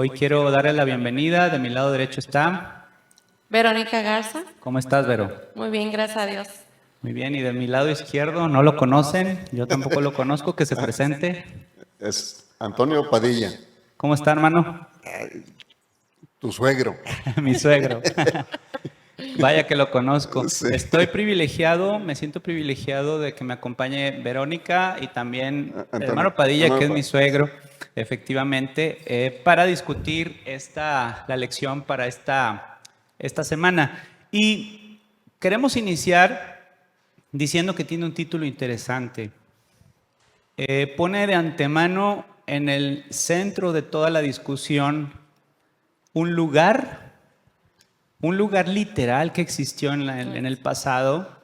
Hoy quiero darle la bienvenida. De mi lado derecho está Verónica Garza. ¿Cómo estás, Vero? Muy bien, gracias a Dios. Muy bien. Y de mi lado izquierdo, no lo conocen, yo tampoco lo conozco, que se presente. Es Antonio Padilla, ¿Cómo está, hermano? tu suegro. Mi suegro. Vaya que lo conozco. Sí. Estoy privilegiado, me siento privilegiado de que me acompañe Verónica y también el Antonio. hermano Padilla, que es mi Hermano suegro, efectivamente, para discutir la lección para esta semana. Y queremos iniciar diciendo que tiene un título interesante. Pone de antemano en el centro de toda la discusión un lugar literal que existió en el pasado,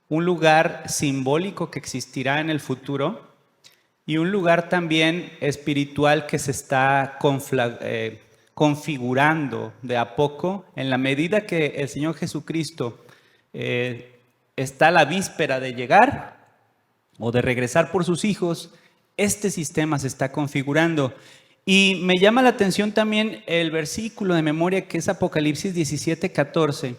un lugar simbólico que existirá en el futuro y un lugar también espiritual que se está configurando de a poco en la medida que el Señor Jesucristo está a la víspera de llegar o de regresar por sus hijos. Este sistema se está configurando. Y me llama la atención también el versículo de memoria que es Apocalipsis 17:14.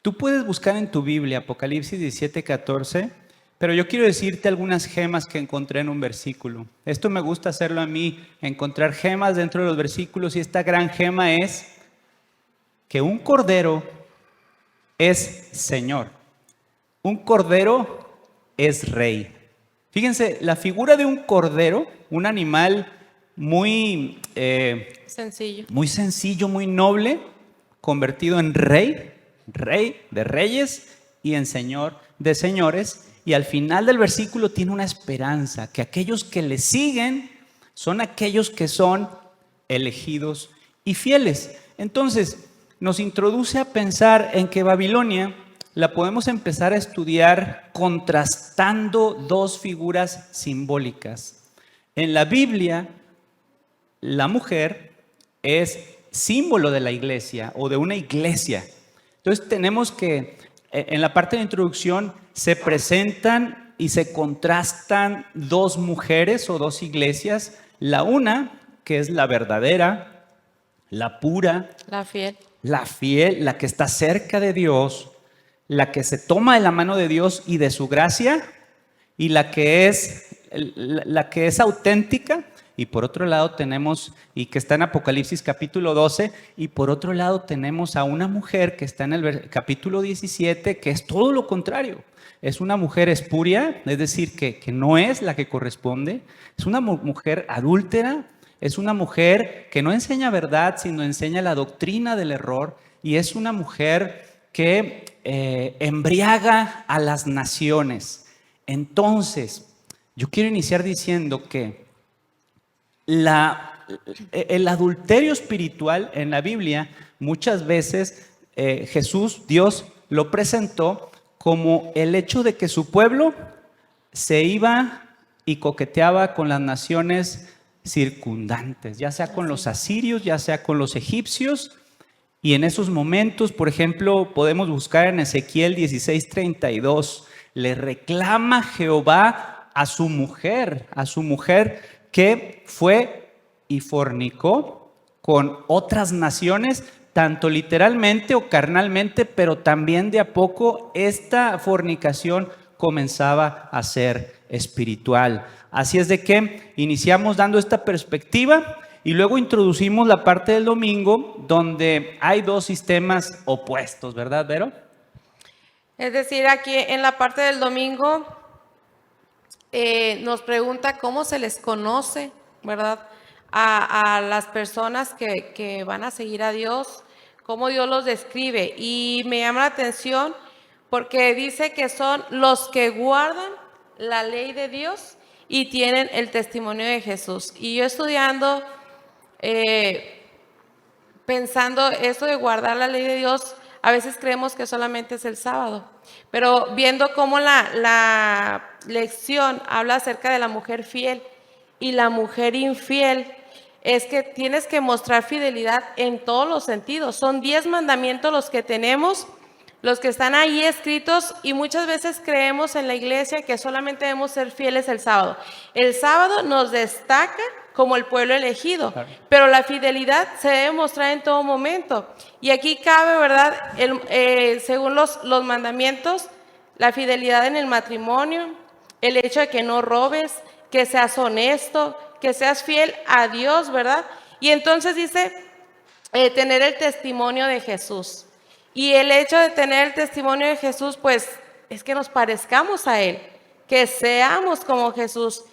Tú puedes buscar en tu Biblia Apocalipsis 17:14, pero yo quiero decirte algunas gemas que encontré en un versículo. Esto me gusta hacerlo a mí, encontrar gemas dentro de los versículos, y esta gran gema es que un cordero es Señor. Un cordero es rey. Fíjense, la figura de un cordero, un animal muy sencillo, muy noble, convertido en rey de reyes y en señor de señores. Y al final del versículo tiene una esperanza, que aquellos que le siguen son aquellos que son elegidos y fieles. Entonces, nos introduce a pensar en que Babilonia la podemos empezar a estudiar contrastando dos figuras simbólicas. En la Biblia, la mujer es símbolo de la iglesia o de una iglesia. Entonces tenemos que, en la parte de introducción, se presentan y se contrastan dos mujeres o dos iglesias. La una, que es la verdadera, la pura, la fiel, la que está cerca de Dios, la que se toma de la mano de Dios y de su gracia, y la que es auténtica. Y por otro lado tenemos, y que está en Apocalipsis capítulo 12, y por otro lado tenemos a una mujer que está en el capítulo 17, que es todo lo contrario. Es una mujer espuria, es decir, que no es la que corresponde. Es una mujer adúltera, es una mujer que no enseña verdad, sino enseña la doctrina del error. Y es una mujer que embriaga a las naciones. Entonces, yo quiero iniciar diciendo que el adulterio espiritual en la Biblia muchas veces Jesús, Dios, lo presentó como el hecho de que su pueblo se iba y coqueteaba con las naciones circundantes, ya sea con los asirios, ya sea con los egipcios. Y en esos momentos, por ejemplo, podemos buscar en Ezequiel 16:32, le reclama Jehová a su mujer que fue y fornicó con otras naciones, tanto literalmente o carnalmente, pero también de a poco esta fornicación comenzaba a ser espiritual. Así es de que iniciamos dando esta perspectiva y luego introducimos la parte del domingo, donde hay dos sistemas opuestos, ¿verdad, Vero? Es decir, aquí en la parte del domingo nos pregunta cómo se les conoce, ¿verdad? A las personas que van a seguir a Dios, cómo Dios los describe. Y me llama la atención porque dice que son los que guardan la ley de Dios y tienen el testimonio de Jesús. Y yo estudiando, pensando esto de guardar la ley de Dios, a veces creemos que solamente es el sábado, pero viendo cómo la lección habla acerca de la mujer fiel y la mujer infiel, es que tienes que mostrar fidelidad en todos los sentidos. Son 10 mandamientos los que tenemos los que están ahí escritos, y muchas veces creemos en la iglesia que solamente debemos ser fieles el sábado. El sábado nos destaca como el pueblo elegido, Claro. pero la fidelidad se debe mostrar en todo momento. Y aquí cabe, ¿verdad? Según los mandamientos, la fidelidad en el matrimonio, el hecho de que no robes, que seas honesto, que seas fiel a Dios, ¿verdad? Y entonces dice, tener el testimonio de Jesús. Y el hecho de tener el testimonio de Jesús, pues, es que nos parezcamos a Él, que seamos como Jesús.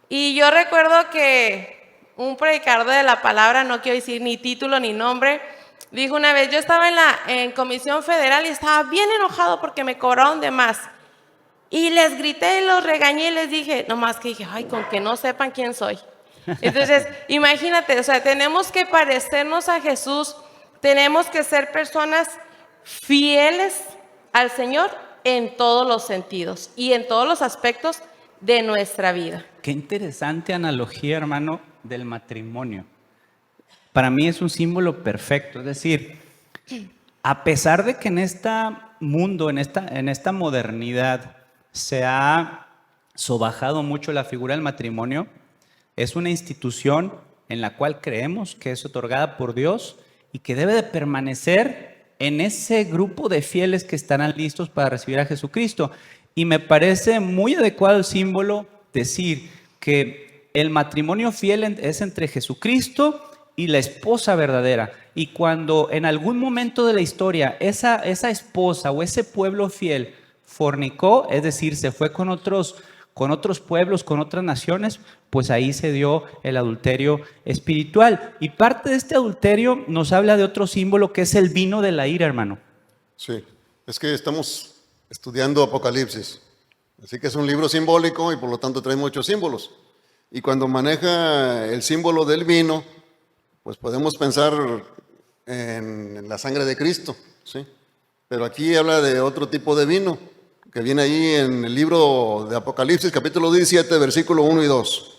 Y yo recuerdo que un predicador de la palabra, no quiero decir ni título ni nombre, dijo una vez, yo estaba en Comisión Federal y estaba bien enojado porque me cobraron de más. Y les grité, los regañé y les dije, nomás que dije, ay, con que no sepan quién soy. Entonces, imagínate, o sea, tenemos que parecernos a Jesús, tenemos que ser personas fieles al Señor en todos los sentidos y en todos los aspectos de nuestra vida. Qué interesante analogía, hermano, del matrimonio. Para mí es un símbolo perfecto. Es decir, a pesar de que en este mundo, en esta modernidad, se ha sobajado mucho la figura del matrimonio, es una institución en la cual creemos que es otorgada por Dios y que debe de permanecer en ese grupo de fieles que estarán listos para recibir a Jesucristo. Y me parece muy adecuado el símbolo decir que el matrimonio fiel es entre Jesucristo y la esposa verdadera. Y cuando en algún momento de la historia esa esposa o ese pueblo fiel fornicó, es decir, se fue con otros pueblos, con otras naciones, pues ahí se dio el adulterio espiritual. Y parte de este adulterio nos habla de otro símbolo que es el vino de la ira, hermano. Sí, es que estamos estudiando Apocalipsis, así que es un libro simbólico y por lo tanto trae muchos símbolos. Y cuando maneja el símbolo del vino, pues podemos pensar en la sangre de Cristo, ¿sí? Pero aquí habla de otro tipo de vino, que viene ahí en el libro de Apocalipsis, capítulo 17, versículo 1 y 2.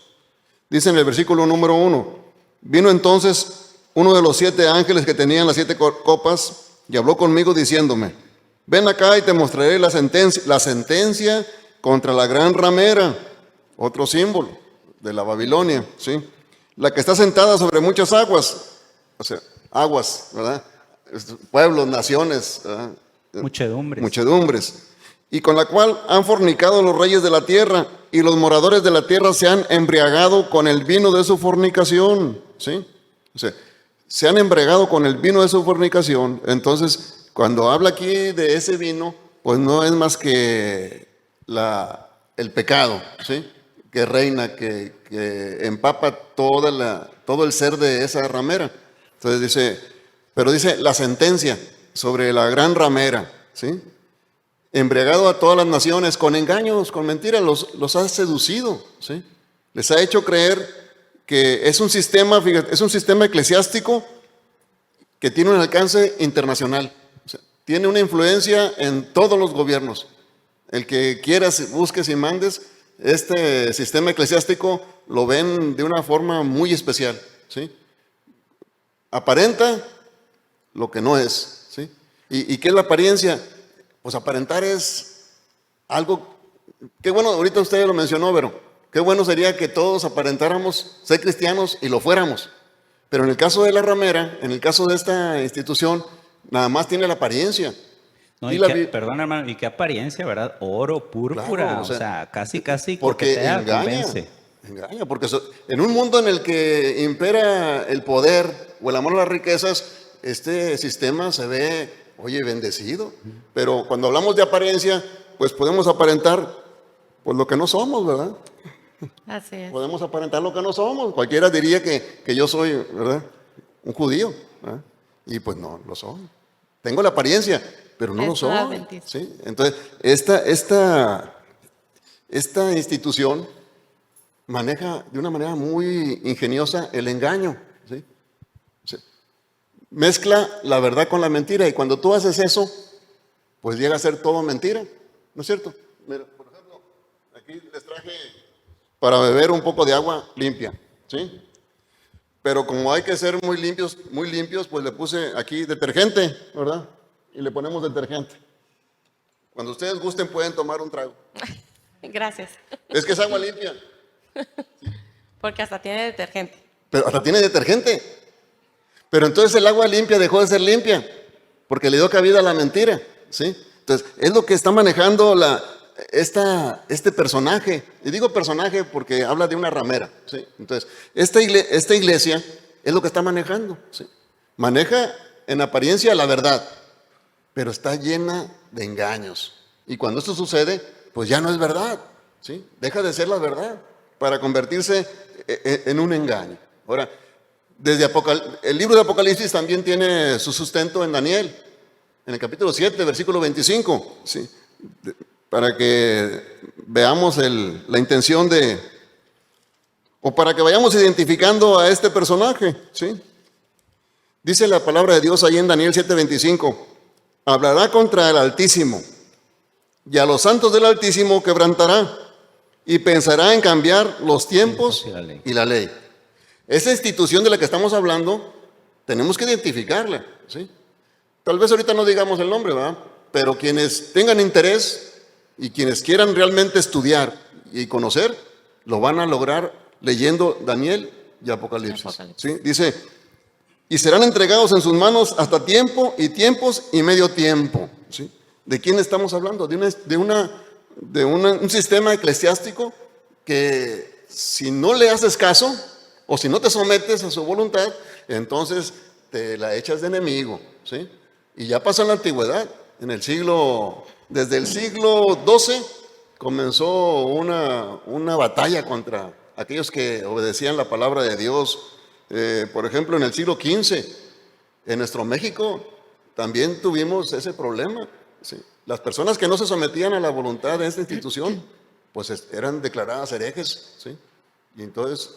Dice en el versículo número 1, vino entonces uno de los 7 ángeles que tenían las 7 copas y habló conmigo diciéndome, ven acá y te mostraré la sentencia contra la gran ramera, otro símbolo de la Babilonia, ¿sí? La que está sentada sobre muchas aguas, o sea, aguas, ¿verdad? Pueblos, naciones, ¿verdad? Muchedumbres. Y con la cual han fornicado los reyes de la tierra, y los moradores de la tierra se han embriagado con el vino de su fornicación, ¿sí? O sea, se han embriagado con el vino de su fornicación. Entonces, cuando habla aquí de ese vino, pues no es más que el pecado, ¿sí? Que reina, que empapa todo el ser de esa ramera. Entonces dice, pero dice la sentencia sobre la gran ramera, ¿sí? Embriagado a todas las naciones con engaños, con mentiras, los ha seducido, ¿sí? Les ha hecho creer que es un sistema, fíjate, es un sistema eclesiástico que tiene un alcance internacional, o sea, tiene una influencia en todos los gobiernos. El que quieras, busques y mandes, este sistema eclesiástico lo ven de una forma muy especial, ¿sí? Aparenta lo que no es, ¿sí? ¿Y qué es la apariencia? Pues aparentar es algo, qué bueno, ahorita usted lo mencionó, pero qué bueno sería que todos aparentáramos ser cristianos y lo fuéramos. Pero en el caso de la ramera, en el caso de esta institución, nada más tiene la apariencia. No, perdón, hermano, y qué apariencia, ¿verdad? Oro, púrpura, Claro, o sea, casi porque coquetea, engaña, convence. porque en un mundo en el que impera el poder o el amor a las riquezas, este sistema se ve, oye, bendecido. Pero cuando hablamos de apariencia, pues podemos aparentar pues lo que no somos, ¿verdad? Así es. Podemos aparentar lo que no somos. Cualquiera diría que yo soy, ¿verdad?, un judío, ¿verdad? Y pues no lo soy. Tengo la apariencia, pero no lo soy, ¿sí? Entonces, esta institución maneja de una manera muy ingeniosa el engaño, ¿sí? Sí. Mezcla la verdad con la mentira, y cuando tú haces eso, pues llega a ser todo mentira, ¿no es cierto? Mira, por ejemplo, aquí les traje para beber un poco de agua limpia, ¿sí? Pero como hay que ser muy limpios, pues le puse aquí detergente, ¿verdad? y le ponemos detergente. Cuando ustedes gusten pueden tomar un trago. Gracias. Es que es agua limpia, Porque hasta tiene detergente. pero hasta tiene detergente. Pero entonces el agua limpia dejó de ser limpia, porque le dio cabida a la mentira, ¿sí? Entonces, es lo que está manejando este personaje. Y digo personaje porque habla de una ramera, ¿sí? Entonces, esta iglesia es lo que está manejando, ¿sí? Maneja en apariencia la verdad, pero está llena de engaños. Y cuando esto sucede, pues ya no es verdad, ¿sí? Deja de ser la verdad para convertirse en un engaño. Ahora, el libro de Apocalipsis también tiene su sustento en Daniel, en el capítulo 7, versículo 25, ¿sí? Para que veamos la intención o para que vayamos identificando a este personaje, ¿sí? Dice la palabra de Dios ahí en Daniel 7:25, hablará contra el Altísimo, y a los santos del Altísimo quebrantará, y pensará en cambiar los tiempos y la ley. Esa institución de la que estamos hablando, tenemos que identificarla, ¿sí? Tal vez ahorita no digamos el nombre, ¿verdad? Pero quienes tengan interés y quienes quieran realmente estudiar y conocer, lo van a lograr leyendo Daniel y Apocalipsis. ¿Sí? Dice, y serán entregados en sus manos hasta tiempo y tiempos y medio tiempo. ¿Sí? ¿De quién estamos hablando? De un sistema eclesiástico que si no le haces caso o si no te sometes a su voluntad, entonces te la echas de enemigo, ¿sí? Y ya pasó en la antigüedad, desde el siglo XII comenzó una batalla contra aquellos que obedecían la palabra de Dios. Por ejemplo, en el siglo XV, en nuestro México, también tuvimos ese problema, ¿sí? Las personas que no se sometían a la voluntad de esta institución, pues eran declaradas herejes, ¿sí? Y entonces,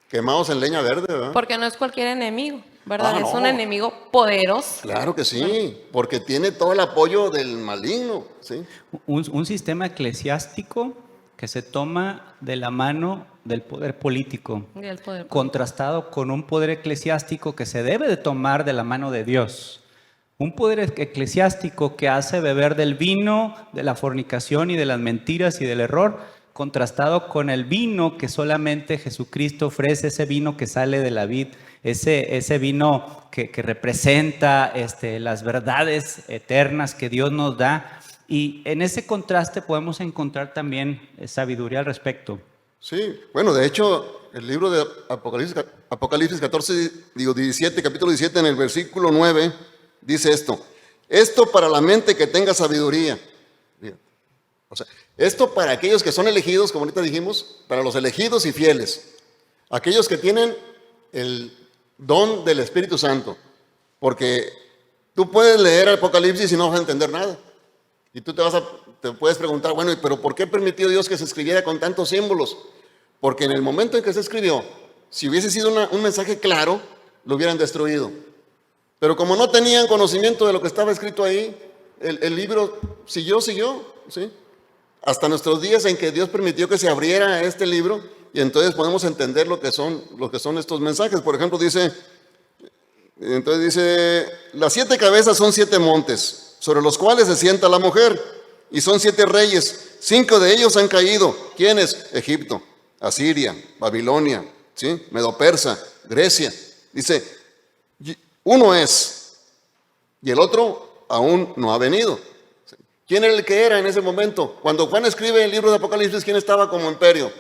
quemados en leña verde, ¿verdad? Porque no es cualquier enemigo, ¿verdad? Ah, Es no. un enemigo poderoso. Claro que sí, porque tiene todo el apoyo del maligno, ¿sí? Un sistema eclesiástico que se toma de la mano del poder político, Y el poder. contrastado con un poder eclesiástico que se debe de tomar de la mano de Dios. Un poder eclesiástico que hace beber del vino, de la fornicación y de las mentiras y del error, contrastado con el vino que solamente Jesucristo ofrece, ese vino que sale de la vid, ese vino que representa las verdades eternas que Dios nos da. Y en ese contraste podemos encontrar también sabiduría al respecto. Sí, bueno, de hecho, el libro de Apocalipsis 17, capítulo 17, en el versículo 9, dice esto para la mente que tenga sabiduría. O sea, esto para aquellos que son elegidos, como ahorita dijimos, para los elegidos y fieles, aquellos que tienen el don del Espíritu Santo, porque tú puedes leer Apocalipsis y no vas a entender nada. Y tú te puedes preguntar, bueno, pero ¿por qué permitió Dios que se escribiera con tantos símbolos? Porque en el momento en que se escribió, si hubiese sido un mensaje claro, lo hubieran destruido. Pero como no tenían conocimiento de lo que estaba escrito ahí, el libro siguió, ¿sí? Hasta nuestros días en que Dios permitió que se abriera este libro y entonces podemos entender lo que son estos mensajes. Por ejemplo, dice, las 7 cabezas son 7 montes, sobre los cuales se sienta la mujer, y son 7 reyes, 5 de ellos han caído. ¿Quiénes? Egipto, Asiria, Babilonia, ¿sí? Medo-Persa, Grecia. Dice, uno es, y el otro aún no ha venido. ¿Quién era el que era en ese momento? Cuando Juan escribe el libro de Apocalipsis, ¿quién estaba como imperio?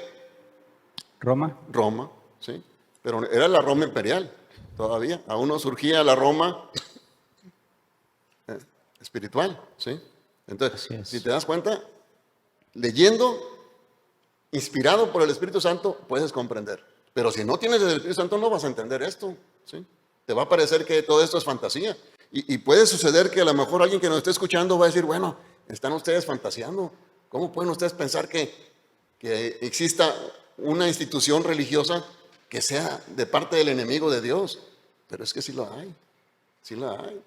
Roma. Roma, ¿sí? Pero era la Roma imperial todavía. Aún no surgía la Roma espiritual, ¿sí? Entonces, si te das cuenta, leyendo, inspirado por el Espíritu Santo, puedes comprender. Pero si no tienes el Espíritu Santo, no vas a entender esto, ¿sí? Te va a parecer que todo esto es fantasía. Y puede suceder que a lo mejor alguien que nos esté escuchando va a decir, bueno, están ustedes fantaseando. ¿Cómo pueden ustedes pensar que exista una institución religiosa que sea de parte del enemigo de Dios? Pero es que sí lo hay, sí la hay.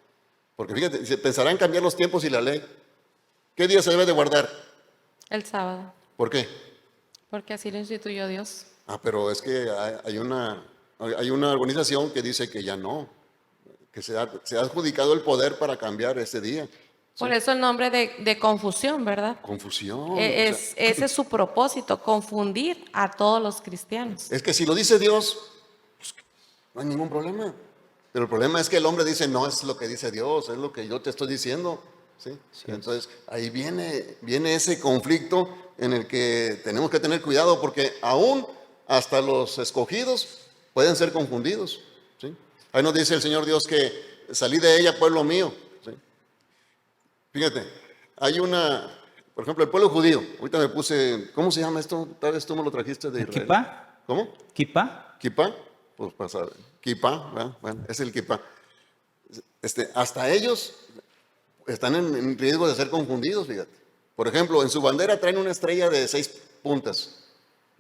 Porque fíjate, se pensará en cambiar los tiempos y la ley. ¿Qué día se debe de guardar? El sábado. ¿Por qué? Porque así lo instituyó Dios. Pero es que hay una organización que dice que ya no. que se ha adjudicado el poder para cambiar ese día. Por eso el nombre de confusión, ¿verdad? Confusión. Ese es su propósito, confundir a todos los cristianos. Es que si lo dice Dios, pues, no hay ningún problema. Pero el problema es que el hombre dice, no es lo que dice Dios, es lo que yo te estoy diciendo. ¿Sí? Entonces, ahí viene ese conflicto en el que tenemos que tener cuidado, porque aún hasta los escogidos pueden ser confundidos. ¿Sí? Ahí nos dice el Señor Dios que salí de ella, pueblo mío. ¿Sí? Fíjate, hay por ejemplo, el pueblo judío. Ahorita me puse, ¿cómo se llama esto? Tal vez tú me lo trajiste de Israel. ¿Kipá? ¿Cómo? ¿Kipá? ¿Kipá? Pues pasa, Kipá, ¿verdad? Bueno, es el Kipá. Hasta ellos están en riesgo de ser confundidos, fíjate. Por ejemplo, en su bandera traen una estrella de 6 puntas.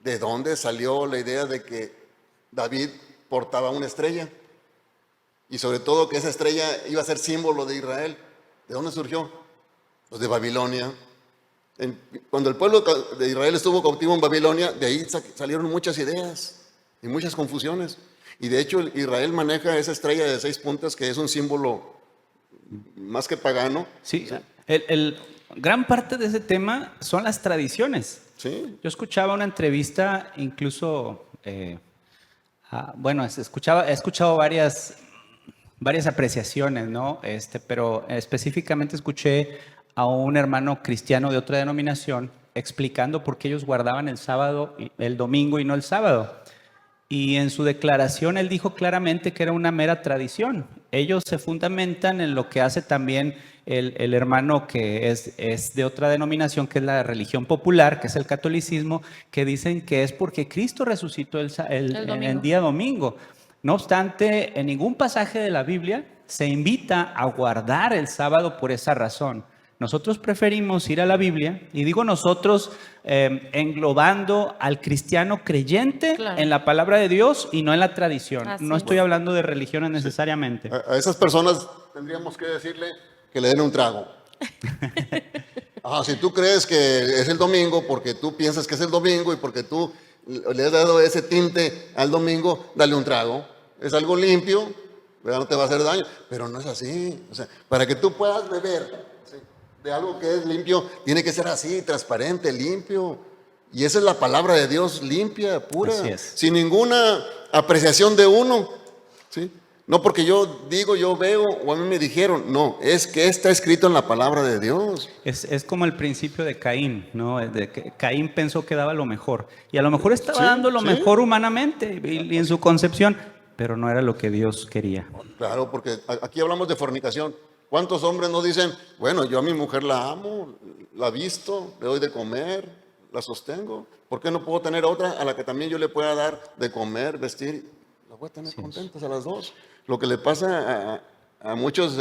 ¿De dónde salió la idea de que David portaba una estrella? Y sobre todo que esa estrella iba a ser símbolo de Israel. ¿De dónde surgió? Pues de Babilonia. Cuando el pueblo de Israel estuvo cautivo en Babilonia, de ahí salieron muchas ideas y muchas confusiones. Y de hecho Israel maneja esa estrella de 6 puntas, que es un símbolo más que pagano. Sí, gran parte de ese tema son las tradiciones. Sí. Yo escuchaba una entrevista, incluso, he escuchado varias apreciaciones, ¿no? Pero específicamente escuché a un hermano cristiano de otra denominación explicando por qué ellos guardaban el domingo y no el sábado. Y en su declaración él dijo claramente que era una mera tradición. Ellos se fundamentan en lo que hace también el hermano que es de otra denominación, que es la religión popular, que es el catolicismo, que dicen que es porque Cristo resucitó el día domingo. No obstante, en ningún pasaje de la Biblia se invita a guardar el sábado por esa razón. Nosotros preferimos ir a la Biblia, y digo nosotros englobando al cristiano creyente en la palabra de Dios y no en la tradición. No estoy hablando de religiones necesariamente. A esas personas tendríamos que decirle que le den un trago. Si tú crees que es el domingo porque tú piensas que es el domingo y porque tú le has dado ese tinte al domingo, dale un trago. Es algo limpio, ¿verdad? No te va a hacer daño, pero no es así. O sea, para que tú puedas beber de algo que es limpio, tiene que ser así, transparente, limpio. Y esa es la palabra de Dios, limpia, pura, sin ninguna apreciación de uno. ¿Sí? No porque yo digo, yo veo, o a mí me dijeron. No, es que está escrito en la palabra de Dios. Es como el principio de Caín, ¿no? De que Caín pensó que daba lo mejor. Y a lo mejor estaba dando lo mejor humanamente y en su concepción, pero no era lo que Dios quería. Claro, porque aquí hablamos de fornicación. ¿Cuántos hombres no dicen, bueno, yo a mi mujer la amo, la visto, le doy de comer, la sostengo? ¿Por qué no puedo tener otra a la que también yo le pueda dar de comer, vestir? La voy a tener contentas a las dos. Lo que le pasa a muchos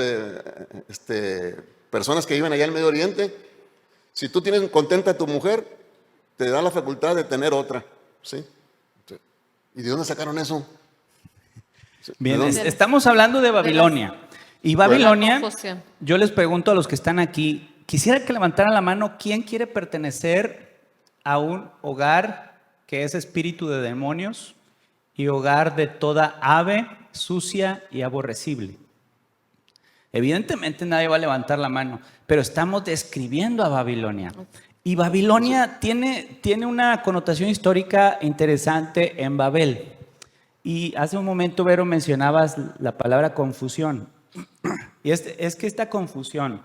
personas que viven allá en el Medio Oriente, si tú tienes contenta a tu mujer, te da la facultad de tener otra. ¿Sí? ¿Y de dónde sacaron eso? Bien, estamos hablando de Babilonia. Y Babilonia, yo les pregunto a los que están aquí, quisiera que levantaran la mano, ¿quién quiere pertenecer a un hogar que es espíritu de demonios y hogar de toda ave sucia y aborrecible? Evidentemente nadie va a levantar la mano, pero estamos describiendo a Babilonia. Y Babilonia tiene una connotación histórica interesante en Babel. Y hace un momento, Vero, mencionabas la palabra confusión. Y es que esta confusión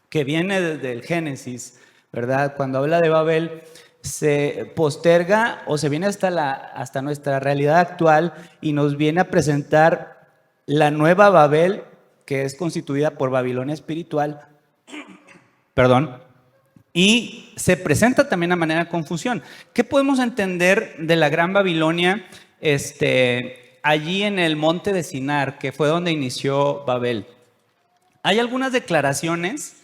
que viene desde el Génesis, ¿verdad? Cuando habla de Babel, se posterga o se viene hasta nuestra realidad actual y nos viene a presentar la nueva Babel, que es constituida por Babilonia espiritual, y se presenta también a manera de confusión. ¿Qué podemos entender de la gran Babilonia allí en el monte de Sinar, que fue donde inició Babel? Hay algunas declaraciones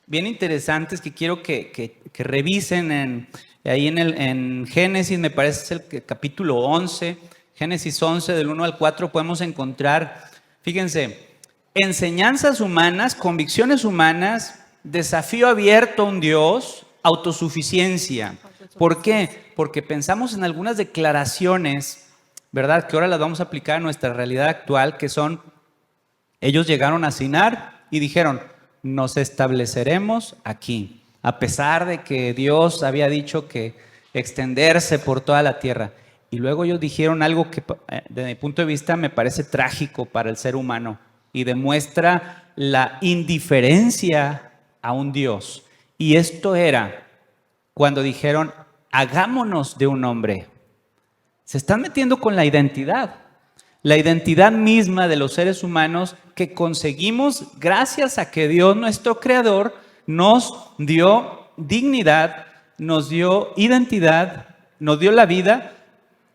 bien interesantes que quiero que revisen ahí en Génesis, me parece es el capítulo 11, Génesis 11 del 1 al 4 podemos encontrar, fíjense, enseñanzas humanas, convicciones humanas, desafío abierto a un Dios, autosuficiencia. ¿Por qué? Porque pensamos en algunas declaraciones, ¿verdad? Que ahora las vamos a aplicar a nuestra realidad actual, que son Ellos llegaron a Sinar y dijeron, nos estableceremos aquí, a pesar de que Dios había dicho que extenderse por toda la tierra. Y luego ellos dijeron algo que desde mi punto de vista me parece trágico para el ser humano y demuestra la indiferencia a un Dios. Y esto era cuando dijeron, hagámonos de un hombre. Se están metiendo con la identidad misma de los seres humanos que conseguimos gracias a que Dios, nuestro Creador, nos dio dignidad, nos dio identidad, nos dio la vida,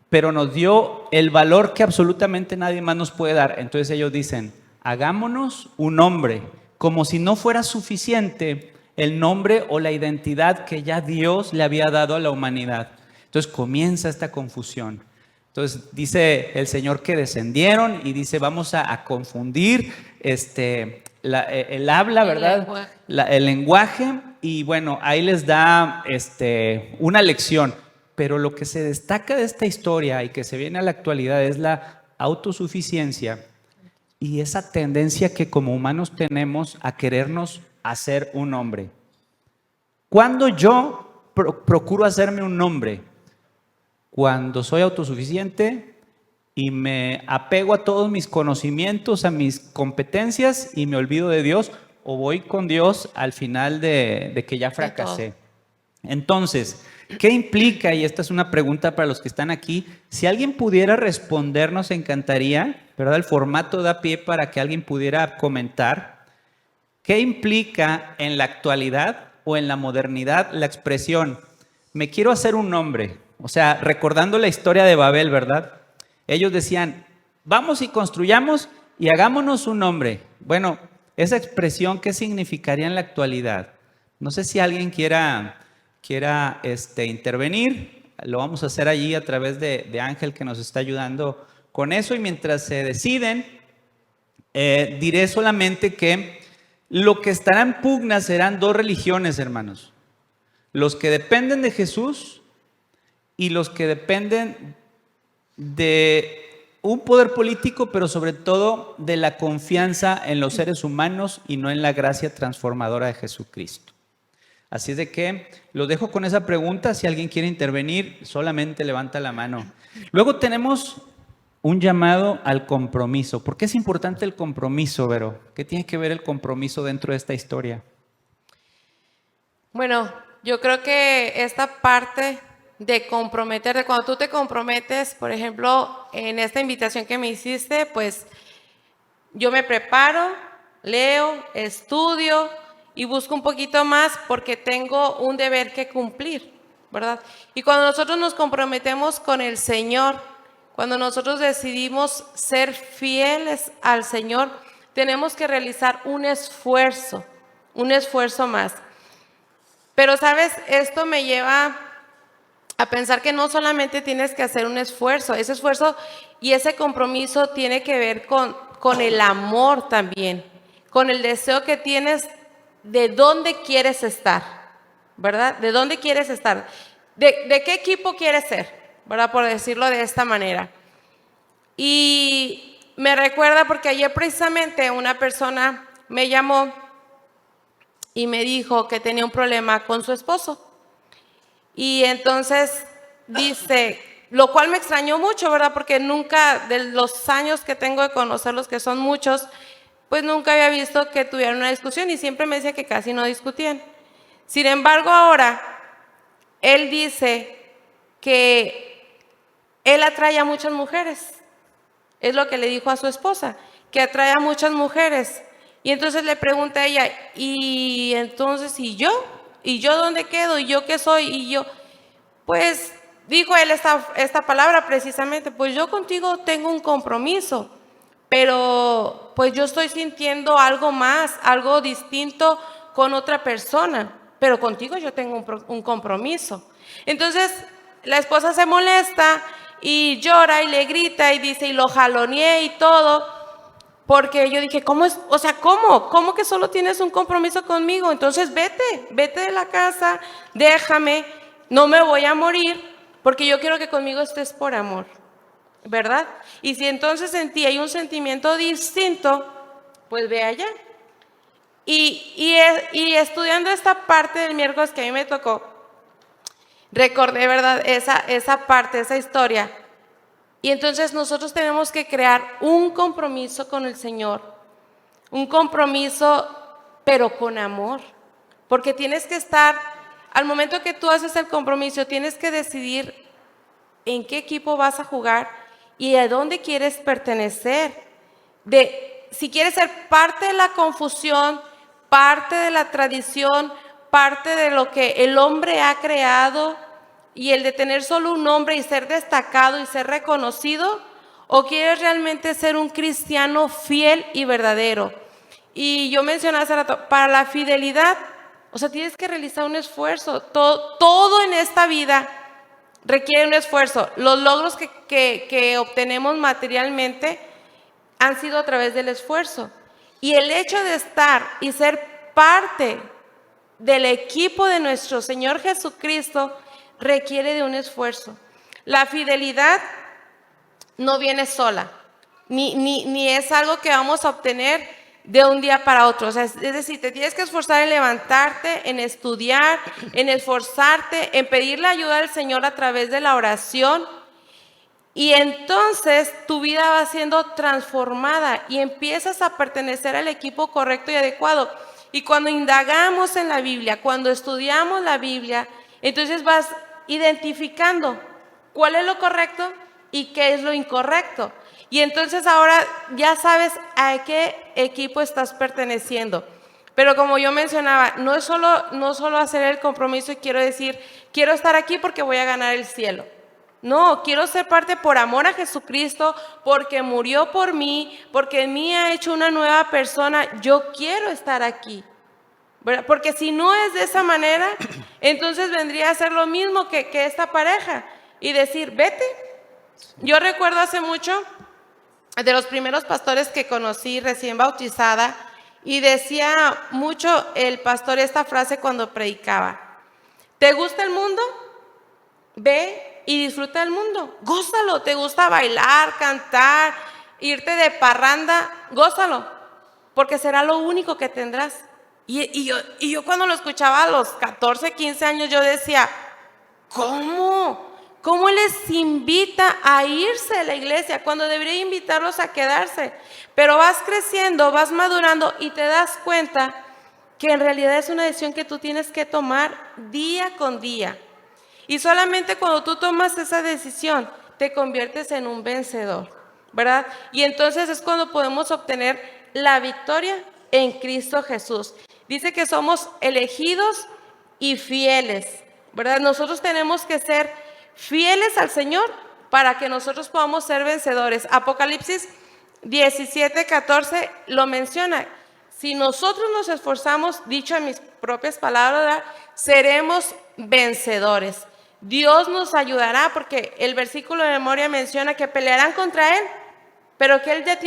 pero nos dio el valor que absolutamente nadie más nos puede dar. Entonces ellos dicen, hagámonos un hombre, como si no fuera suficiente el nombre o la identidad que ya Dios le había dado a la humanidad. Entonces comienza esta confusión. Entonces dice el Señor que descendieron y dice vamos a confundir el habla, ¿verdad? El lenguaje, y bueno, ahí les da una lección. Pero lo que se destaca de esta historia y que se viene a la actualidad es la autosuficiencia y esa tendencia que como humanos tenemos a querernos hacer un hombre. ¿Cuándo yo procuro hacerme un hombre? Cuando soy autosuficiente y me apego a todos mis conocimientos, a mis competencias y me olvido de Dios, o voy con Dios al final de que ya fracasé. Entonces, ¿qué implica? Y esta es una pregunta para los que están aquí. Si alguien pudiera responder, nos encantaría, ¿verdad? El formato da pie para que alguien pudiera comentar. ¿Qué implica en la actualidad o en la modernidad la expresión, me quiero hacer un nombre? O sea, recordando la historia de Babel, ¿verdad? Ellos decían, vamos y construyamos y hagámonos un nombre. Bueno, esa expresión, ¿qué significaría en la actualidad? No sé si alguien quiera intervenir. Lo vamos a hacer allí a través de Ángel, que nos está ayudando con eso. Y mientras se deciden, diré solamente que lo que estará en pugna serán dos religiones, hermanos. Los que dependen de Jesús y los que dependen de un poder político, pero sobre todo de la confianza en los seres humanos y no en la gracia transformadora de Jesucristo. Así es de que los dejo con esa pregunta. Si alguien quiere intervenir, solamente levanta la mano. Luego tenemos un llamado al compromiso. ¿Por qué es importante el compromiso, Vero? ¿Qué tiene que ver el compromiso dentro de esta historia? Bueno, yo creo que esta parte de comprometerte, cuando tú te comprometes, por ejemplo, en esta invitación que me hiciste, pues yo me preparo, leo, estudio y busco un poquito más porque tengo un deber que cumplir, ¿verdad? Y cuando nosotros nos comprometemos con el Señor, cuando nosotros decidimos ser fieles al Señor, tenemos que realizar un esfuerzo más. Pero, ¿sabes? Esto me lleva a pensar que no solamente tienes que hacer un esfuerzo, ese esfuerzo y ese compromiso tiene que ver con el amor también, con el deseo que tienes de dónde quieres estar, ¿verdad? ¿De dónde quieres estar? ¿De qué equipo quieres ser? ¿Verdad? Por decirlo de esta manera. Y me recuerda porque ayer precisamente una persona me llamó y me dijo que tenía un problema con su esposo. Y entonces dice, lo cual me extrañó mucho, ¿verdad? Porque nunca, de los años que tengo de conocerlos, que son muchos, pues nunca había visto que tuvieran una discusión y siempre me decía que casi no discutían. Sin embargo, ahora, él dice que él atrae a muchas mujeres. Es lo que le dijo a su esposa, que atrae a muchas mujeres. Y entonces le pregunta a ella, y entonces, ¿y yo? ¿Y yo dónde quedo? ¿Y yo qué soy? Y yo, pues, dijo él esta palabra precisamente, pues yo contigo tengo un compromiso, pero pues yo estoy sintiendo algo más, algo distinto con otra persona, pero contigo yo tengo un compromiso. Entonces, la esposa se molesta y llora y le grita y dice, y lo jaloneé y todo. Porque yo dije, ¿cómo es? O sea, ¿cómo que solo tienes un compromiso conmigo? Entonces vete de la casa, déjame, no me voy a morir, porque yo quiero que conmigo estés por amor, ¿verdad? Y si entonces hay un sentimiento distinto, pues ve allá. Y estudiando esta parte del miércoles que a mí me tocó, recordé, ¿verdad?, esa parte, esa historia. Y entonces nosotros tenemos que crear un compromiso con el Señor, un compromiso, pero con amor, porque tienes que estar, al momento que tú haces el compromiso, tienes que decidir en qué equipo vas a jugar y a dónde quieres pertenecer. Si quieres ser parte de la confusión, parte de la tradición, parte de lo que el hombre ha creado y el de tener solo un nombre y ser destacado y ser reconocido, o quieres realmente ser un cristiano fiel y verdadero. Y yo mencioné hace rato, para la fidelidad, o sea, tienes que realizar un esfuerzo. Todo en esta vida requiere un esfuerzo. Los logros que obtenemos materialmente han sido a través del esfuerzo. Y el hecho de estar y ser parte del equipo de nuestro Señor Jesucristo requiere de un esfuerzo. La fidelidad no viene sola, ni es algo que vamos a obtener de un día para otro. O sea, es decir, te tienes que esforzar en levantarte, en estudiar, en esforzarte, en pedirle ayuda al Señor a través de la oración. Y entonces tu vida va siendo transformada y empiezas a pertenecer al equipo correcto y adecuado. Y cuando indagamos en la Biblia, cuando estudiamos la Biblia, entonces vas identificando cuál es lo correcto y qué es lo incorrecto. Y entonces ahora ya sabes a qué equipo estás perteneciendo. Pero como yo mencionaba, no solo hacer el compromiso y quiero decir, quiero estar aquí porque voy a ganar el cielo. No, quiero ser parte por amor a Jesucristo, porque murió por mí, porque en mí ha hecho una nueva persona. Yo quiero estar aquí, ¿verdad? Porque si no es de esa manera, entonces vendría a ser lo mismo que esta pareja y decir, vete. Yo recuerdo hace mucho, de los primeros pastores que conocí recién bautizada, y decía mucho el pastor esta frase cuando predicaba: ¿te gusta el mundo? Ve y disfruta del mundo, gózalo. ¿Te gusta bailar, cantar, irte de parranda? Gózalo, porque será lo único que tendrás. Y yo cuando lo escuchaba a los 14, 15 años, yo decía, ¿cómo? ¿Cómo les invita a irse a la iglesia cuando debería invitarlos a quedarse? Pero vas creciendo, vas madurando y te das cuenta que en realidad es una decisión que tú tienes que tomar día con día. Y solamente cuando tú tomas esa decisión, te conviertes en un vencedor, ¿verdad? Y entonces es cuando podemos obtener la victoria en Cristo Jesús. Dice que somos elegidos y fieles, ¿verdad? Nosotros tenemos que ser fieles al Señor para que nosotros podamos ser vencedores. Apocalipsis 17:14 lo menciona. Si nosotros nos esforzamos, dicho en mis propias palabras, seremos vencedores. Dios nos ayudará, porque el versículo de memoria menciona que pelearán contra Él, pero que Él ya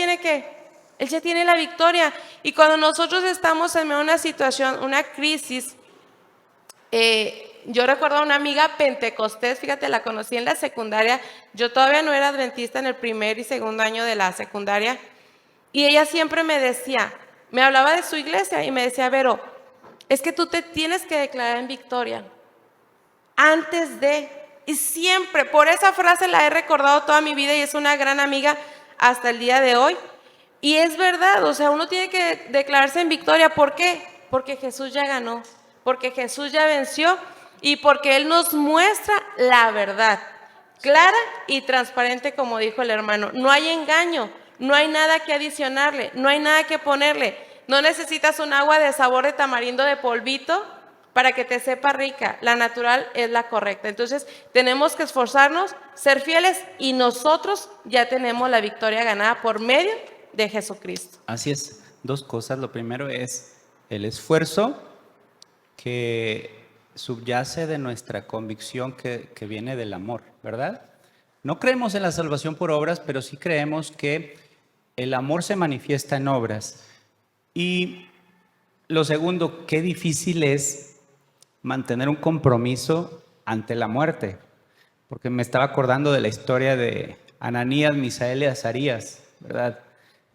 tiene la victoria. Y cuando nosotros estamos en una situación, una crisis, yo recuerdo a una amiga pentecostés, fíjate, la conocí en la secundaria. Yo todavía no era adventista en el primer y segundo año de la secundaria, y ella siempre me hablaba de su iglesia y me decía, Vero, es que tú te tienes que declarar en victoria antes de. Y siempre, por esa frase la he recordado toda mi vida y es una gran amiga hasta el día de hoy. Y es verdad, o sea, uno tiene que declararse en victoria. ¿Por qué? Porque Jesús ya ganó, porque Jesús ya venció y porque Él nos muestra la verdad clara y transparente, como dijo el hermano. No hay engaño, no hay nada que adicionarle, no hay nada que ponerle. No necesitas un agua de sabor de tamarindo de polvito para que te sepa rica. La natural es la correcta. Entonces tenemos que esforzarnos, ser fieles, y nosotros ya tenemos la victoria ganada por medio de Jesucristo. Así es, dos cosas. Lo primero es el esfuerzo que subyace de nuestra convicción que viene del amor, ¿verdad? No creemos en la salvación por obras, pero sí creemos que el amor se manifiesta en obras. Y lo segundo, qué difícil es mantener un compromiso ante la muerte, porque me estaba acordando de la historia de Ananías, Misael y Azarías, ¿verdad?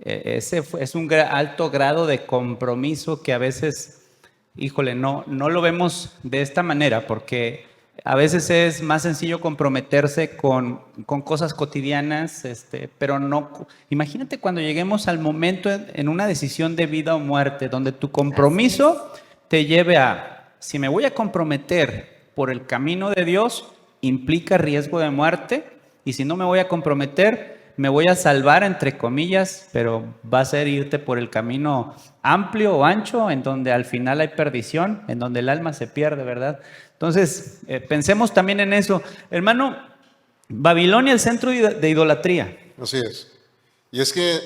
Es un alto grado de compromiso que a veces, híjole, no lo vemos de esta manera, porque a veces es más sencillo comprometerse con cosas cotidianas, pero no. Imagínate cuando lleguemos al momento en una decisión de vida o muerte, donde tu compromiso te lleve a, si me voy a comprometer por el camino de Dios, implica riesgo de muerte, y si no me voy a comprometer, me voy a salvar, entre comillas, pero va a ser irte por el camino amplio o ancho, en donde al final hay perdición, en donde el alma se pierde, ¿verdad? Entonces, pensemos también en eso. Hermano, Babilonia, el centro de idolatría. Así es. Y es que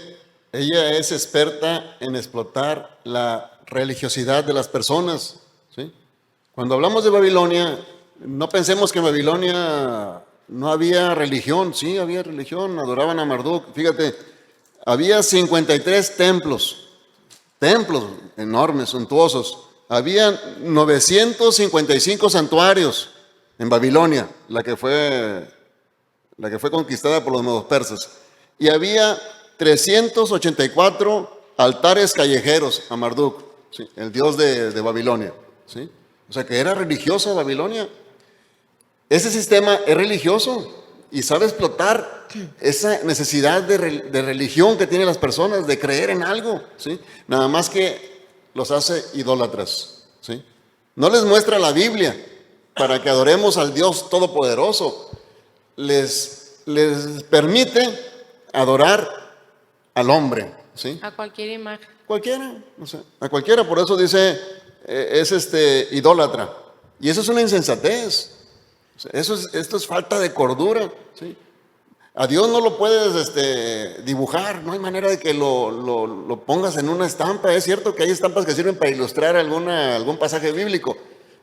ella es experta en explotar la religiosidad de las personas, ¿sí? Cuando hablamos de Babilonia, no pensemos que en Babilonia no había religión. Sí, había religión, adoraban a Marduk. Fíjate, había 53 templos enormes, suntuosos. Había 955 santuarios en Babilonia, la que fue conquistada por los medos persas. Y había 384 altares callejeros a Marduk, ¿sí? El dios de Babilonia, ¿sí? O sea que era religiosa Babilonia. Ese sistema es religioso y sabe explotar esa necesidad de religión que tienen las personas, de creer en algo, ¿sí? Nada más que los hace idólatras, ¿sí? No les muestra la Biblia para que adoremos al Dios Todopoderoso. Les permite adorar al hombre, ¿sí? A cualquier imagen. Cualquiera, o sea, a cualquiera. Por eso dice, es idólatra. Y eso es una insensatez. O sea, esto es falta de cordura, ¿sí? A Dios no lo puedes dibujar, no hay manera de que lo pongas en una estampa. Es cierto que hay estampas que sirven para ilustrar algún pasaje bíblico,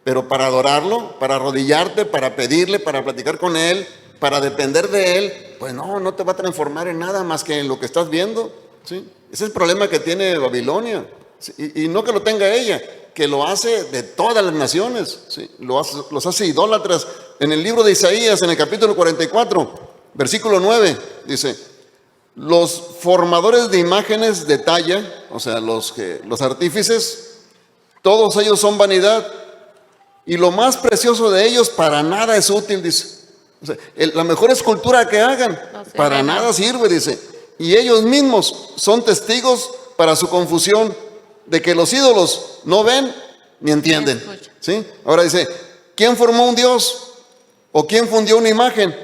pero para adorarlo, para arrodillarte, para pedirle, para platicar con Él, para depender de Él, pues no te va a transformar en nada más que en lo que estás viendo, ¿sí? Ese es el problema que tiene Babilonia, ¿sí? Y no que lo tenga ella, que lo hace de todas las naciones, ¿sí? Los hace idólatras. En el libro de Isaías, en el capítulo 44, versículo 9, dice: los formadores de imágenes de talla, o sea, los artífices, todos ellos son vanidad, y lo más precioso de ellos para nada es útil, dice. O sea, la mejor escultura que hagan, para nada sirve, dice. Y ellos mismos son testigos para su confusión de que los ídolos no ven ni entienden, ¿sí? Ahora dice, ¿quién formó un Dios? ¿O quién fundió una imagen?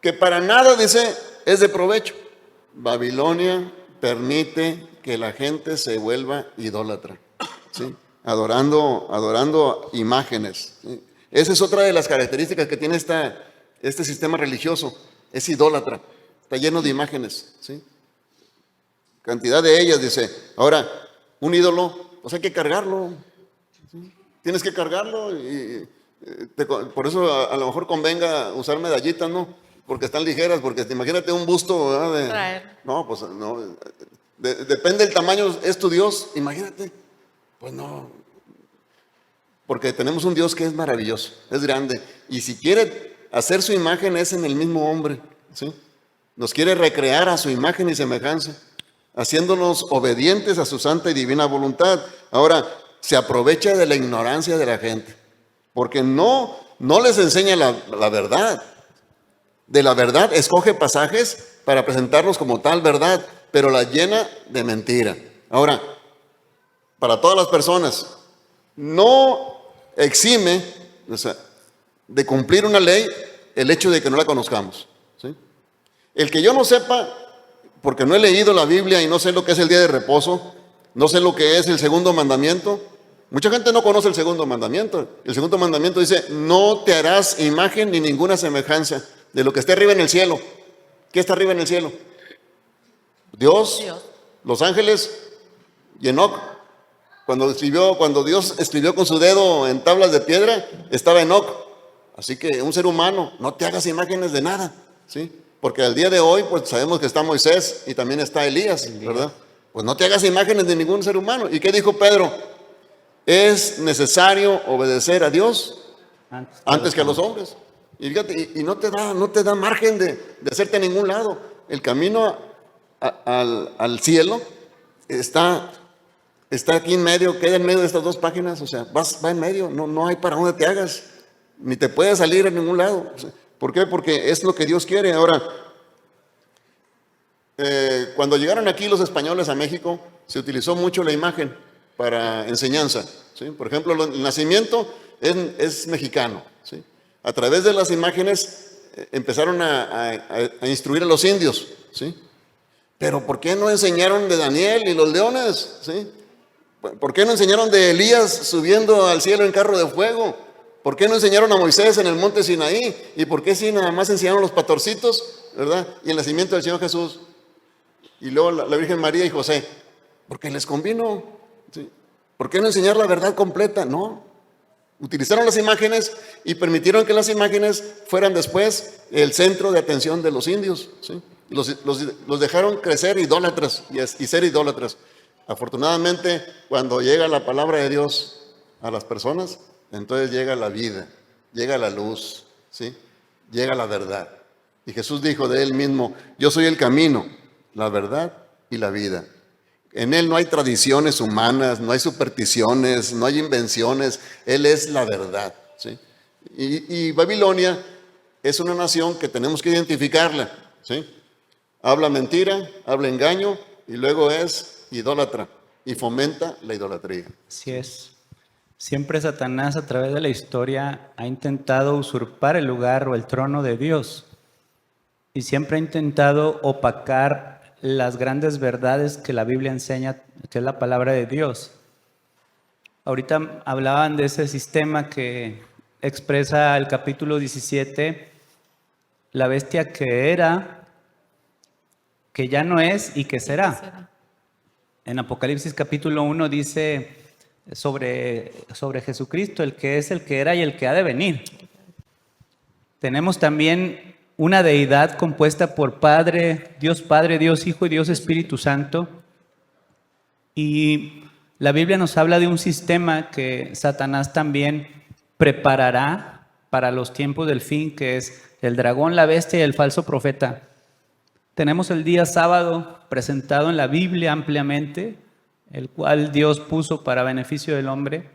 Que para nada, dice, es de provecho. Babilonia permite que la gente se vuelva idólatra, ¿sí? Adorando imágenes, ¿sí? Esa es otra de las características que tiene este sistema religioso. Es idólatra, está lleno de imágenes, ¿sí? Cantidad de ellas, dice. Ahora, un ídolo, pues hay que cargarlo, ¿sí? Tienes que cargarlo y por eso a lo mejor convenga usar medallitas, ¿no? Porque están ligeras, porque imagínate un busto, ¿verdad? No, pues no. Depende del tamaño, es tu Dios, imagínate. Pues no. Porque tenemos un Dios que es maravilloso, es grande. Y si quiere hacer su imagen es en el mismo hombre, ¿sí? Nos quiere recrear a su imagen y semejanza, haciéndonos obedientes a su santa y divina voluntad. Ahora, se aprovecha de la ignorancia de la gente, porque no les enseña la verdad. De la verdad escoge pasajes para presentarlos como tal verdad, pero la llena de mentira. Ahora, para todas las personas, no exime, o sea, de cumplir una ley el hecho de que no la conozcamos, ¿sí? El que yo no sepa, porque no he leído la Biblia y no sé lo que es el día de reposo, no sé lo que es el segundo mandamiento. Mucha gente no conoce el segundo mandamiento. El segundo mandamiento dice, no te harás imagen ni ninguna semejanza de lo que esté arriba en el cielo. ¿Qué está arriba en el cielo? Dios, los ángeles y Enoc. Cuando Dios escribió con su dedo en tablas de piedra, estaba Enoc. Así que un ser humano, no te hagas imágenes de nada, ¿sí? Porque al día de hoy, pues sabemos que está Moisés y también está Elías, ¿verdad? Pues no te hagas imágenes de ningún ser humano. ¿Y qué dijo Pedro? Es necesario obedecer a Dios antes que a los hombres. Y fíjate, y no te da margen de hacerte a ningún lado. El camino al cielo, está aquí en medio, queda en medio de estas dos páginas, o sea, va en medio, no hay para dónde te hagas, ni te puedes salir a ningún lado. O sea, ¿por qué? Porque es lo que Dios quiere. Ahora, cuando llegaron aquí los españoles a México, se utilizó mucho la imagen para enseñanza, ¿sí? Por ejemplo, el nacimiento es mexicano, ¿sí? A través de las imágenes empezaron a instruir a los indios, ¿sí? Pero ¿por qué no enseñaron de Daniel y los leones? ¿Sí? ¿Por qué no enseñaron de Elías subiendo al cielo en carro de fuego? ¿Por qué no enseñaron a Moisés en el monte Sinaí? ¿Y por qué sí nada más enseñaron los pastorcitos, verdad? Y el nacimiento del Señor Jesús. Y luego la Virgen María y José. Porque les convino. ¿Sí? ¿Por qué no enseñar la verdad completa? No. Utilizaron las imágenes y permitieron que las imágenes fueran después el centro de atención de los indios, ¿sí? Los dejaron crecer idólatras y ser idólatras. Afortunadamente, cuando llega la palabra de Dios a las personas, entonces llega la vida, llega la luz, ¿sí? Llega la verdad. Y Jesús dijo de él mismo: yo soy el camino, la verdad y la vida. En él no hay tradiciones humanas, no hay supersticiones, no hay invenciones. Él es la verdad, ¿sí? Y Babilonia es una nación que tenemos que identificarla, ¿sí? Habla mentira, habla engaño y luego es idólatra y fomenta la idolatría. Así es. Siempre Satanás a través de la historia ha intentado usurpar el lugar o el trono de Dios y siempre ha intentado opacar las grandes verdades que la Biblia enseña, que es la palabra de Dios. Ahorita hablaban de ese sistema que expresa el capítulo 17, la bestia que era, que ya no es y que será. En Apocalipsis capítulo 1 dice sobre Jesucristo, el que es, el que era y el que ha de venir. Tenemos también una deidad compuesta por Padre, Dios Hijo y Dios Espíritu Santo. Y la Biblia nos habla de un sistema que Satanás también preparará para los tiempos del fin, que es el dragón, la bestia y el falso profeta. Tenemos el día sábado presentado en la Biblia ampliamente, el cual Dios puso para beneficio del hombre.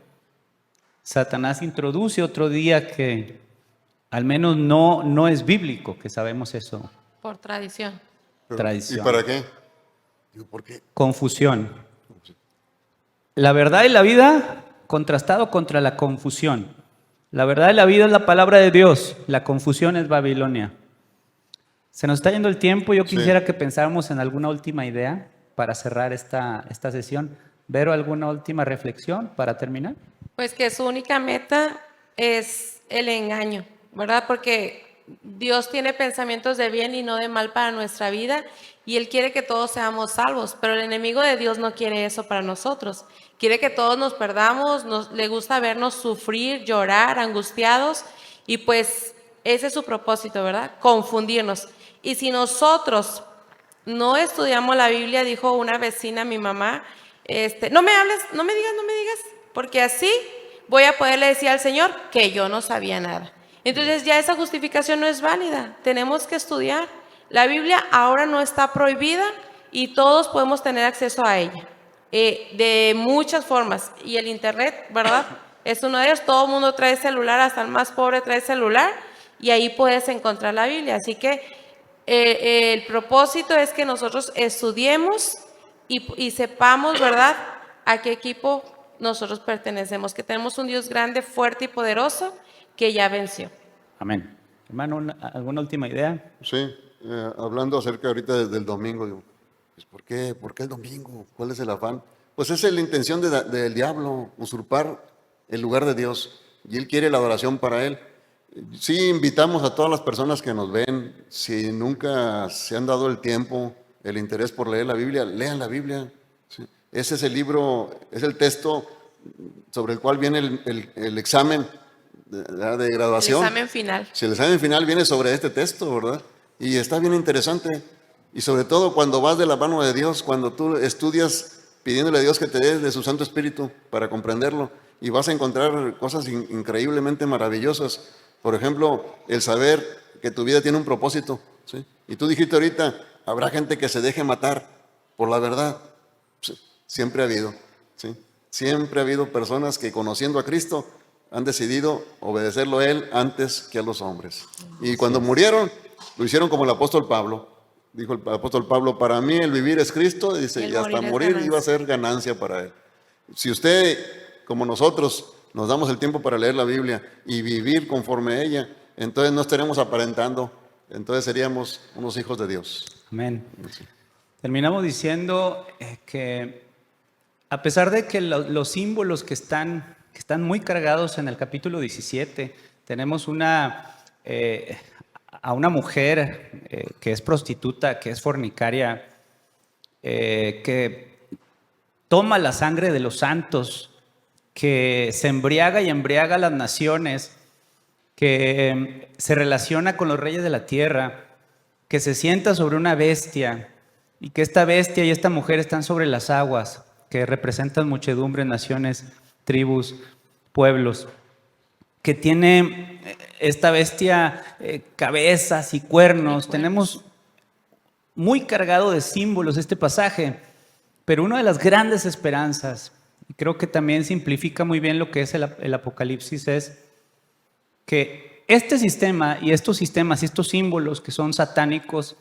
Satanás introduce otro día que al menos no es bíblico, que sabemos eso. Por tradición. Tradición. ¿Y para qué? ¿Por qué? Confusión. La verdad y la vida contrastado contra la confusión. La verdad y la vida es la palabra de Dios, la confusión es Babilonia. Se nos está yendo el tiempo, yo quisiera que pensáramos en alguna última idea para cerrar esta sesión. ¿Vero, alguna última reflexión para terminar? Pues que su única meta es el engaño, ¿verdad? Porque Dios tiene pensamientos de bien y no de mal para nuestra vida y Él quiere que todos seamos salvos, pero el enemigo de Dios no quiere eso para nosotros. Quiere que todos nos perdamos, le gusta vernos sufrir, llorar, angustiados y pues ese es su propósito, ¿verdad? Confundirnos. Y si nosotros no estudiamos la Biblia, dijo una vecina, mi mamá, no me hables, no me digas, porque así voy a poderle decir al Señor que yo no sabía nada. Entonces ya esa justificación no es válida, tenemos que estudiar. La Biblia ahora no está prohibida y todos podemos tener acceso a ella, de muchas formas. Y el internet, ¿verdad? Es uno de ellos, todo el mundo trae celular, hasta el más pobre trae celular y ahí puedes encontrar la Biblia. Así que el propósito es que nosotros estudiemos y sepamos, ¿verdad?, a qué equipo nosotros pertenecemos, que tenemos un Dios grande, fuerte y poderoso que ya venció. Amén. Hermano, ¿alguna última idea? Sí, hablando acerca ahorita del domingo, digo, pues ¿por qué el domingo? ¿Cuál es el afán? Pues esa es la intención del diablo, usurpar el lugar de Dios, y él quiere la adoración para él. Sí, invitamos a todas las personas que nos ven, si nunca se han dado el tiempo, el interés por leer la Biblia, lean la Biblia. ¿Sí? Ese es el libro, es el texto sobre el cual viene el examen de graduación. El examen final. Si el examen final viene sobre este texto, ¿verdad? Y está bien interesante. Y sobre todo cuando vas de la mano de Dios, cuando tú estudias pidiéndole a Dios que te dé de su Santo Espíritu para comprenderlo, y vas a encontrar cosas increíblemente maravillosas. Por ejemplo, el saber que tu vida tiene un propósito, ¿sí? Y tú dijiste ahorita, habrá gente que se deje matar por la verdad. Sí, siempre ha habido, ¿sí? Siempre ha habido personas que conociendo a Cristo han decidido obedecerlo a Él antes que a los hombres. Y cuando murieron, lo hicieron como el apóstol Pablo. Dijo el apóstol Pablo, para mí el vivir es Cristo, dice, El y hasta morir es morir ganancia. iba a ser ganancia para Él. Si usted, como nosotros, nos damos el tiempo para leer la Biblia y vivir conforme a ella, entonces no estaremos aparentando, entonces seríamos unos hijos de Dios. Amén. Terminamos diciendo que a pesar de que los símbolos que están muy cargados en el capítulo 17, tenemos a una mujer que es prostituta, que es fornicaria, que toma la sangre de los santos, que se embriaga y embriaga a las naciones, que se relaciona con los reyes de la tierra, que se sienta sobre una bestia y que esta bestia y esta mujer están sobre las aguas, que representan muchedumbres, naciones, tribus, pueblos, que tiene esta bestia cabezas y cuernos. Tenemos muy cargado de símbolos este pasaje, pero una de las grandes esperanzas, y creo que también simplifica muy bien lo que es el Apocalipsis, es que este sistema y estos sistemas y estos símbolos que son satánicos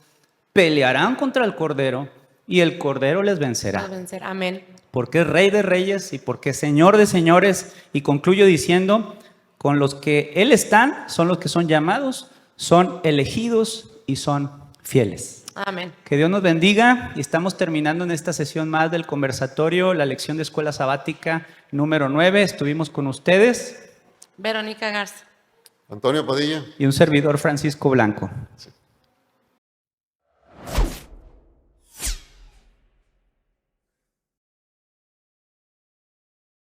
pelearán contra el Cordero y el Cordero les vencerá. Amén. Porque es Rey de Reyes y porque es Señor de Señores. Y concluyo diciendo, con los que Él están son los que son llamados, son elegidos y son fieles. Amén. Que Dios nos bendiga y estamos terminando en esta sesión más del conversatorio, la lección de escuela sabática número 9. Estuvimos con ustedes Verónica Garza. Antonio Padilla. y un servidor Francisco Blanco. Sí.